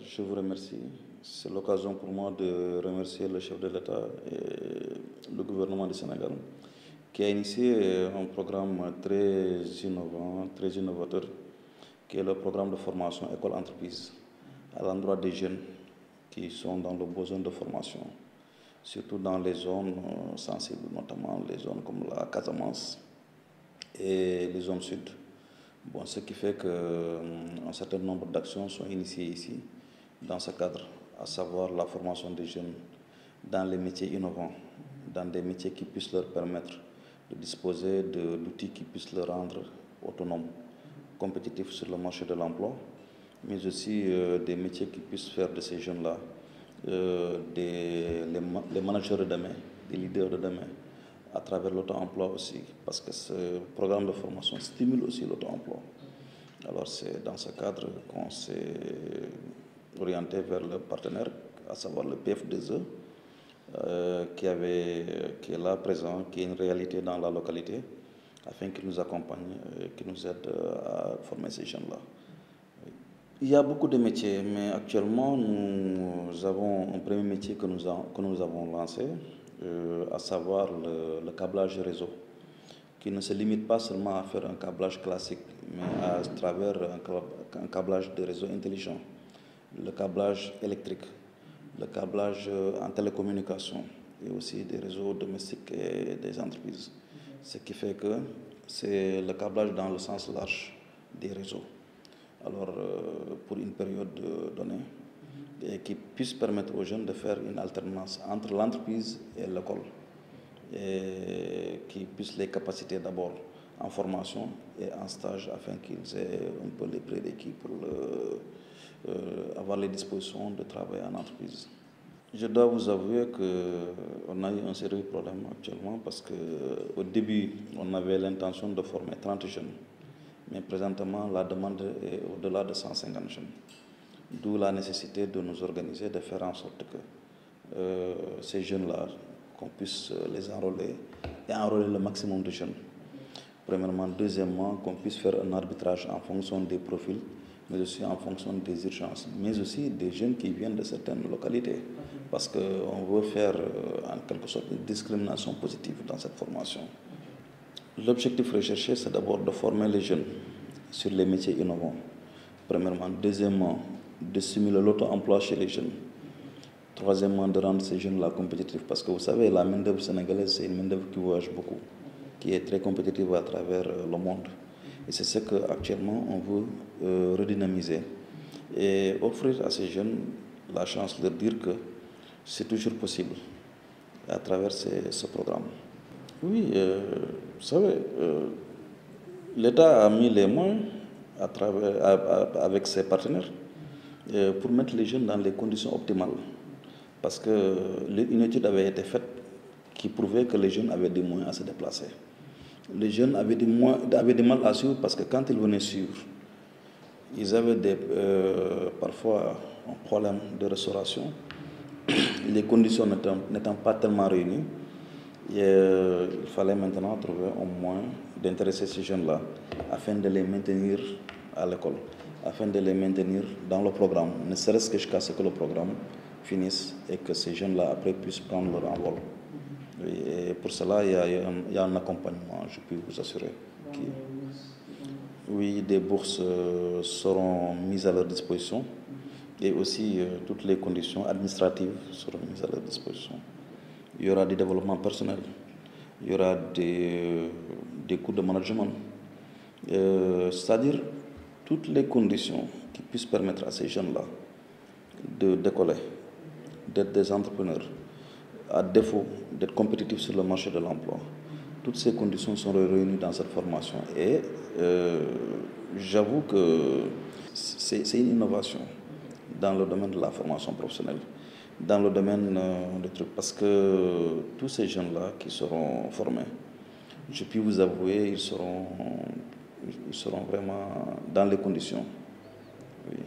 je vous remercie. C'est l'occasion pour moi de remercier le chef de l'État et le gouvernement du Sénégal qui a initié un programme très innovant, très innovateur, qui est le programme de formation école-entreprise à l'endroit des jeunes qui sont dans le besoin de formation, surtout dans les zones sensibles, notamment les zones comme la Casamance et les zones sud. Bon, ce qui fait qu'un certain nombre d'actions sont initiées ici, dans ce cadre, à savoir la formation des jeunes dans les métiers innovants, dans des métiers qui puissent leur permettre de disposer d'outils qui puissent les rendre autonomes, compétitifs sur le marché de l'emploi, mais aussi des métiers qui puissent faire de ces jeunes-là les managers de demain, des leaders de demain, à travers l'auto-emploi aussi, parce que ce programme de formation stimule aussi l'auto-emploi. Alors c'est dans ce cadre qu'on s'est orienté vers le partenaire, à savoir le PF2E, qui est là présent, qui est une réalité dans la localité, afin qu'il nous accompagne et qu'il nous aide à former ces jeunes-là. Il y a beaucoup de métiers, mais actuellement, nous avons un premier métier que nous avons lancé, à savoir le câblage réseau, qui ne se limite pas seulement à faire un câblage classique, mais à travers un câblage de réseau intelligent, le câblage électrique, le câblage en télécommunication et aussi des réseaux domestiques et des entreprises. Ce qui fait que c'est le câblage dans le sens large des réseaux. Alors, pour une période donnée, et qui puisse permettre aux jeunes de faire une alternance entre l'entreprise et l'école, et qui puissent les capaciter d'abord en formation et en stage afin qu'ils aient un peu les prérequis pour avoir les dispositions de travail en entreprise. Je dois vous avouer qu'on a eu un sérieux problème actuellement parce qu'au début, on avait l'intention de former 30 jeunes. Mais présentement, la demande est au-delà de 150 jeunes. D'où la nécessité de nous organiser, de faire en sorte que ces jeunes-là, qu'on puisse les enrôler et enrôler le maximum de jeunes. Premièrement. Deuxièmement, qu'on puisse faire un arbitrage en fonction des profils, mais aussi en fonction des urgences, mais aussi des jeunes qui viennent de certaines localités. Parce qu'on veut faire en quelque sorte une discrimination positive dans cette formation. L'objectif recherché, c'est d'abord de former les jeunes sur les métiers innovants. Premièrement. Deuxièmement, de stimuler l'auto-emploi chez les jeunes. Troisièmement, de rendre ces jeunes-là compétitifs. Parce que vous savez, la main-d'œuvre sénégalaise, c'est une main-d'œuvre qui voyage beaucoup, qui est très compétitive à travers le monde. Et c'est ce qu'actuellement on veut redynamiser et offrir à ces jeunes la chance de leur dire que c'est toujours possible à travers ce programme. Oui, vous savez, l'État a mis les moyens avec ses partenaires pour mettre les jeunes dans les conditions optimales. Parce qu'une étude avait été faite qui prouvait que les jeunes avaient des moyens à se déplacer. Les jeunes avaient du mal à suivre parce que quand ils venaient suivre, ils avaient parfois un problème de restauration, les conditions n'étant pas tellement réunies. Il fallait maintenant trouver un moyen d'intéresser ces jeunes-là afin de les maintenir à l'école, afin de les maintenir dans le programme, ne serait-ce que jusqu'à ce que le programme finisse et que ces jeunes-là après puissent prendre leur envol. Et pour cela, il y a un accompagnement, je peux vous assurer. Oui, des bourses seront mises à leur disposition et aussi toutes les conditions administratives seront mises à leur disposition. Il y aura des développements personnels, il y aura des cours de management, c'est-à-dire toutes les conditions qui puissent permettre à ces jeunes-là de décoller, d'être des entrepreneurs, à défaut d'être compétitifs sur le marché de l'emploi. Toutes ces conditions sont réunies dans cette formation et j'avoue que c'est une innovation dans le domaine de la formation professionnelle, dans le domaine des trucs, parce que tous ces jeunes-là qui seront formés, je puis vous avouer, ils seront vraiment dans les conditions. Oui.